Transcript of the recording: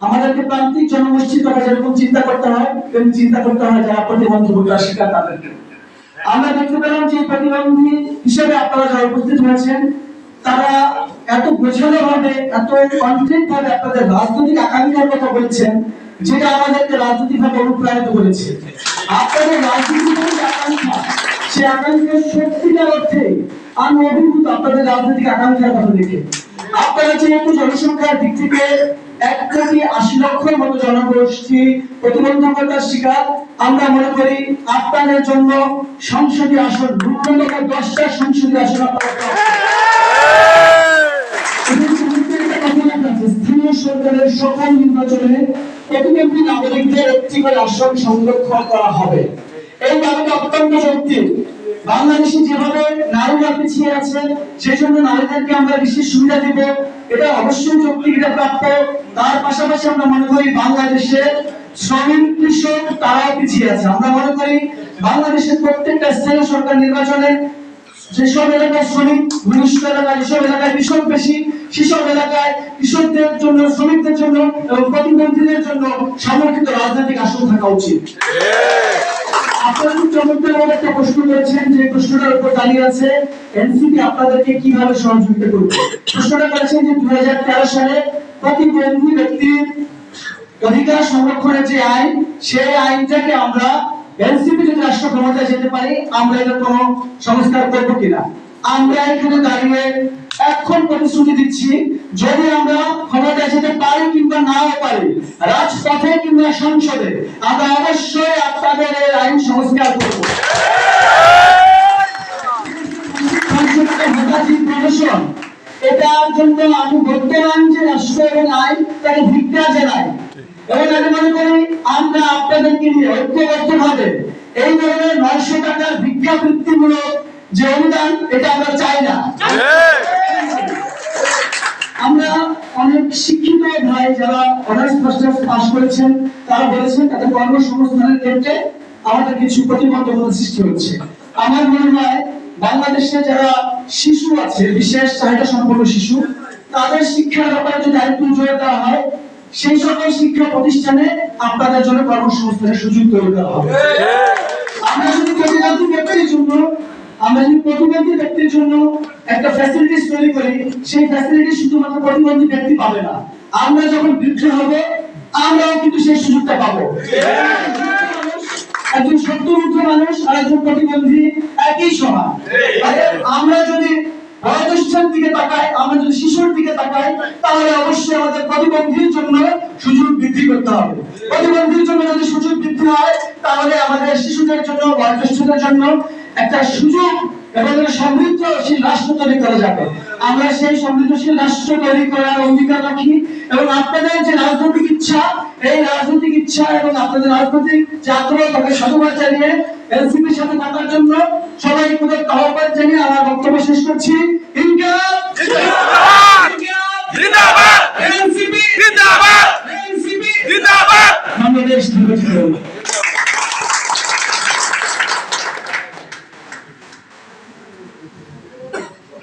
আমাদেরকে প্রান্তিক জনগোষ্ঠীর কথা যেরকম চিন্তা করতে হয় তেমনি চিন্তা করতে হয় যারা প্রতিবন্ধকতার শিকার তাদেরকে। আমরা দেখতে পেলাম যে প্রতিবন্ধী হিসেবে আপনারা যারা উপস্থিত হয়েছেন তারা এত গোছানো ভাবে এত কনফিডেন্ট ভাবে আপনাদের রাজনৈতিক আকাঙ্ক্ষার কথা বলছেন যেটা আমাদেরকে রাজনৈতিক ভাবে অনুপ্রাণিত করেছে। আপনাদের রাজনৈতিক আকাঙ্ক্ষা সে আকাঙ্ক্ষার সত্যিকার অর্থে আমি অভিভূত আপনাদের রাজনৈতিক আকাঙ্ক্ষার কথা দেখে। আপনারা যেহেতু জনসংখ্যার দিক থেকে 1,80,00,000 মতো জনগোষ্ঠী প্রতিবন্ধকতার শিকার, আমরা মনে করি আপনাদের জন্য সংসদীয় আসন ন্যূনতম 10টা সংসদীয় আসন স্থানীয় সরকারের সকল নির্বাচনে প্রতিবন্ধী নাগরিকদের একটি করে আসন সংরক্ষণ করা হবে। এই দাবিটা অত্যন্ত যৌক্তিক। বাংলাদেশে যেভাবে নারীরা পিছিয়ে আছে সেই জন্য নারীদেরকে আমরা বিশেষ সুবিধা দিব, এটা অবশ্যই যৌক্তিক, এটা প্রাপ্য। তার পাশাপাশি আমরা মনে করি বাংলাদেশে শ্রমিক কৃষক তারাও পিছিয়ে আছে। আমরা মনে করি বাংলাদেশের প্রত্যেকটা স্থানীয় সরকার নির্বাচনে যেসব এলাকায় শ্রমিক ঘনিষ্ঠ এলাকায়, যেসব এলাকায় কৃষক বেশি, সেসব এলাকায় কৃষকদের জন্য, শ্রমিকদের জন্য এবং প্রতিবন্ধীদের জন্য সংরক্ষিত রাজনৈতিক আসন থাকা উচিত। আপনারা খুব চমৎকারভাবে একটা প্রশ্ন করেছেন, যে প্রশ্নটার উপর দাঁড়িয়ে আছে এনসিপি আপনাদেরকে কিভাবে সহযোগিতা করবে। প্রশ্নটা করেছেন যে 2013 সালে প্রতিবন্ধী ব্যক্তির অধিকার সংরক্ষণের যে আইন, সেই আইনটাকে আমরা এনসিপি যদি রাষ্ট্র ক্ষমতায় যেতে পারি আমরা এর কোনো সংস্কার করবো কিনা। আমরা এখানে দাঁড়িয়ে এখন প্রতিশ্রুতি দিচ্ছি, যদি আমরা ক্ষমতায় যেতে পারি কিংবা নাও পারি, রাজপথে কিংবা সংসদে, আমরা অবশ্যই আপনাদের এই আইন সংস্কার করবো। এটার জন্য আমি বর্তমান যে রাষ্ট্র এবং আইন তাকে ধিক্কার জানাই এবং আমি মনে করি আমরা আপনাদেরকে নিয়ে ঐক্যবদ্ধ ভাবে এই ধরনের 900 টাকার ভিক্ষাবৃত্তিমূলক যে অনুদান, এটা আমরা চাই না। আমরা অনেক শিক্ষিত ভাই যারা অনার্স মাস্টার্স পাস করেছেন তারা বলেছেন তাদের কর্মসংস্থানের ক্ষেত্রে আমাদের কিছু প্রতিবন্ধকতা সৃষ্টি হচ্ছে। আমার মনে হয় বাংলাদেশে যারা শিশু আছে, বিশেষ চাহিদা সম্পন্ন শিশু, তাদের শিক্ষার ব্যাপারে যদি আরেকটু জোর দেওয়া হয়, সেই সকল শিক্ষা প্রতিষ্ঠানে আপনাদের জন্য কর্মসংস্থানের সুযোগ তৈরি করা হবে। আমরা যদি প্রতিবন্ধী ব্যক্তির জন্য একটা ফ্যাসিলিটিস তৈরি করি, সেই ফ্যাসিলিটি শুধুমাত্র প্রতিবন্ধী ব্যক্তি পাবে না, আমরা যখন বৃদ্ধ হব আমরাও কিন্তু সেই সুযোগটা পাবো। একজন সত্যবুদ্ধ মানুষ আর একজন প্রতিবন্ধী একই সমান। আমরা যদি বয়োজ্যেষ্ঠের দিকে তাকাই, আমরা যদি শিশুর দিকে তাকাই, তাহলে অবশ্যই আমাদের প্রতিবন্ধীর জন্য সুযোগ বৃদ্ধি করতে হবে। প্রতিবন্ধীর জন্য যদি সুযোগ বৃদ্ধি হয়, তাহলে আমাদের শিশুদের জন্য, বয়োজ্যেষ্ঠদের জন্য একটা সুযোগ এবং সমৃদ্ধশীল রাষ্ট্র তৈরি করা যাবে। আমরা সেই সমৃদ্ধশীল রাষ্ট্র তৈরি করার অঙ্গীকার রাখি এবং আপনাদের যে রাজনৈতিক ইচ্ছা, এই রাজনৈতিক ইচ্ছা এবং আপনাদের রাজনৈতিক আগ্রহ তাকে সাধুবাদ জানিয়ে এনসিপির সাথে থাকার জন্য সবাইকে আহ্বান জানিয়ে আমার বক্তব্য শেষ করছি। ইনকিলাব জিন্দাবাদ, জিন্দাবাদ, এনসিপি জিন্দাবাদ, এনসিপি জিন্দাবাদ, বাংলাদেশ জিন্দাবাদ।